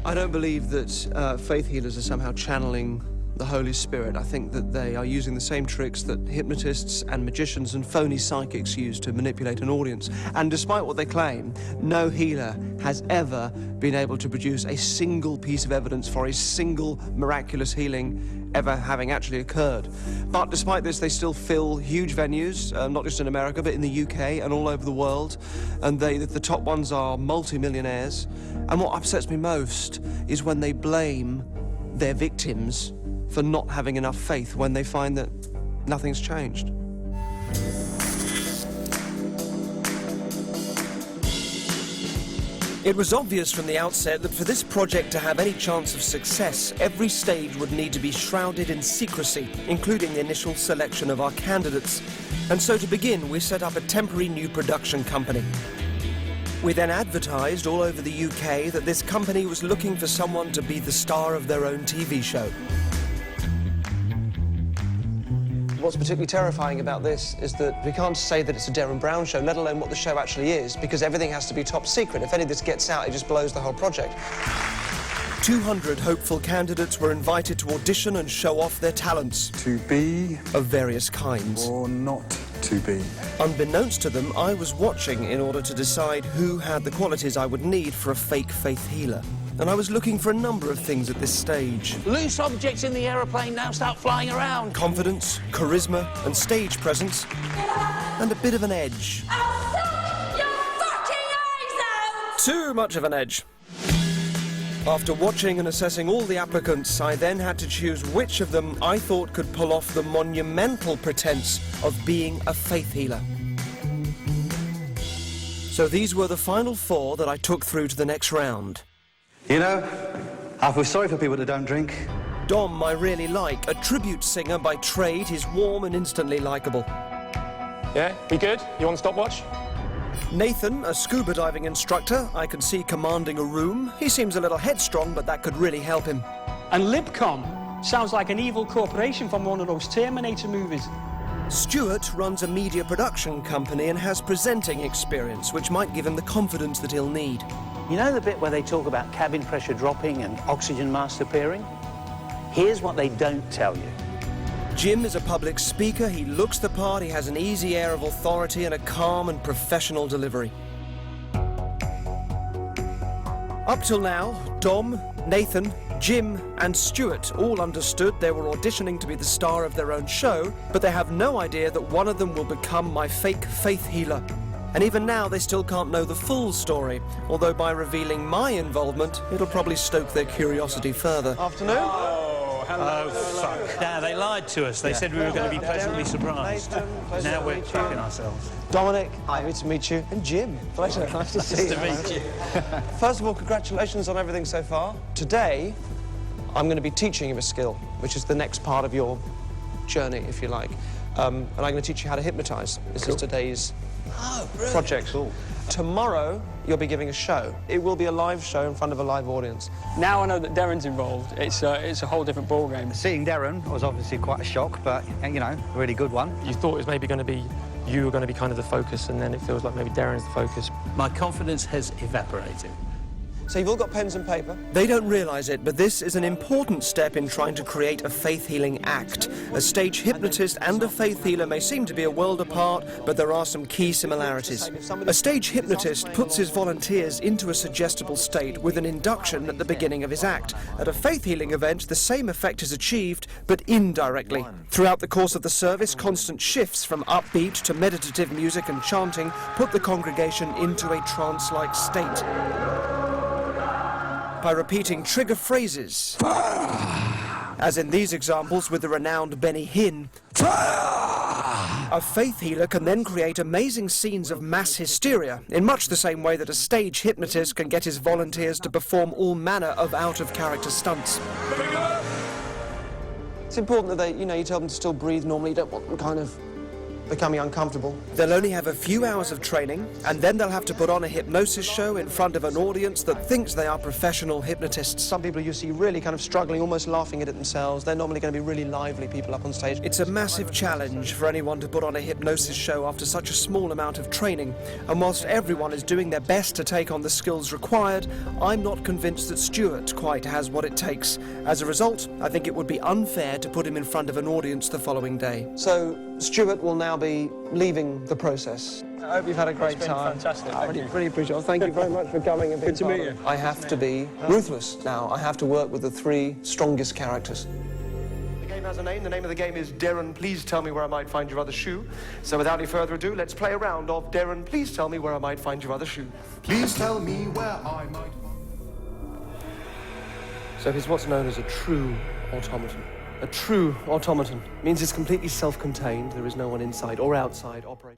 I don't believe that faith healers are somehow channeling the Holy Spirit. I think that they are using the same tricks that hypnotists and magicians and phony psychics use to manipulate an audience. And despite what they claim, no healer has ever been able to produce a single piece of evidence for a single miraculous healing ever having actually occurred. But despite this, they still fill huge venues, not just in America, but in the UK and all over the world. And the top ones are multi-millionaires. And what upsets me most is when they blame their victims for not having enough faith when they find that nothing's changed. It was obvious from the outset that for this project to have any chance of success, every stage would need to be shrouded in secrecy, including the initial selection of our candidates. And so to begin, we set up a temporary new production company. We then advertised all over the UK that this company was looking for someone to be the star of their own TV show. What's particularly terrifying about this is that we can't say that it's a Derren Brown show, let alone what the show actually is, because everything has to be top secret. If any of this gets out, it just blows the whole project. 200 hopeful candidates were invited to audition and show off their talents. To be... of various kinds. or not to be. Unbeknownst to them, I was watching in order to decide who had the qualities I would need for a fake faith healer. And I was looking for a number of things at this stage. Loose objects in the aeroplane now start flying around. Confidence, charisma, and stage presence, and a bit of an edge. Oh, suck your fucking eyes out! Too much of an edge. After watching and assessing all the applicants, I then had to choose which of them I thought could pull off the monumental pretense of being a faith healer. So these were the final 4 that I took through to the next round. You know, I feel sorry for people that don't drink. Dom I really like. A tribute singer by trade, he's warm and instantly likeable. Yeah, we good? You want a stopwatch? Nathan, a scuba diving instructor, I can see commanding a room. He seems a little headstrong, but that could really help him. And Libcom sounds like an evil corporation from one of those Terminator movies. Stuart runs a media production company and has presenting experience, which might give him the confidence that he'll need. You know the bit where they talk about cabin pressure dropping and oxygen mask appearing? Here's what they don't tell you. Jim is a public speaker, he looks the part, he has an easy air of authority and a calm and professional delivery. Up till now, Dom, Nathan, Jim and Stuart all understood they were auditioning to be the star of their own show, but they have no idea that one of them will become my fake faith healer. And even now they still can't know the full story, although by revealing my involvement, it'll probably stoke their curiosity further. Afternoon. Oh, fuck. Now, they lied to us. They said we were going to be pleasantly surprised. Now we're kicking ourselves. Dominic, happy to meet you. And Jim, pleasure. Nice to see you. Nice to meet you. First of all, congratulations on everything so far. Today, I'm going to be teaching you a skill, which is the next part of your journey, if you like. And I'm going to teach you how to hypnotise. This is today's project. Cool. Tomorrow, you'll be giving a show. It will be a live show in front of a live audience. Now I know that Derren's involved, it's a whole different ballgame. Seeing Derren was obviously quite a shock, but, you know, a really good one. You thought it was maybe going to be you were going to be kind of the focus, and then it feels like maybe Derren's the focus. My confidence has evaporated. So you've all got pens and paper? They don't realise it, but this is an important step in trying to create a faith-healing act. A stage hypnotist and a faith healer may seem to be a world apart, but there are some key similarities. A stage hypnotist puts his volunteers into a suggestible state with an induction at the beginning of his act. At a faith-healing event, the same effect is achieved, but indirectly. Throughout the course of the service, constant shifts from upbeat to meditative music and chanting put the congregation into a trance-like state. By repeating trigger phrases, as in these examples with the renowned Benny Hinn, a faith healer can then create amazing scenes of mass hysteria, in much the same way that a stage hypnotist can get his volunteers to perform all manner of out-of-character stunts. It's important that you tell them to still breathe normally. You don't want them kind of becoming uncomfortable. They'll only have a few hours of training, and then they'll have to put on a hypnosis show in front of an audience that thinks they are professional hypnotists. Some people you see really kind of struggling, almost laughing at it themselves. They're normally going to be really lively people up on stage. It's a massive challenge for anyone to put on a hypnosis show after such a small amount of training, and whilst everyone is doing their best to take on the skills required, I'm not convinced that Stuart quite has what it takes. As a result, I think it would be unfair to put him in front of an audience the following day. So Stuart will now be leaving the process. I hope you've had a great time. Fantastic. I really appreciate it. Thank you very much for coming and being Good to part meet of it. you. I have to be ruthless now. I have to work with the 3 strongest characters. The game has a name. The name of the game is Derren, please tell me where I might find your other shoe. So without any further ado, let's play a round of Derren, please tell me where I might find your other shoe. Please tell me where I might. So he's what's known as a true automaton. A true automaton means it's completely self-contained. There is no one inside or outside operating.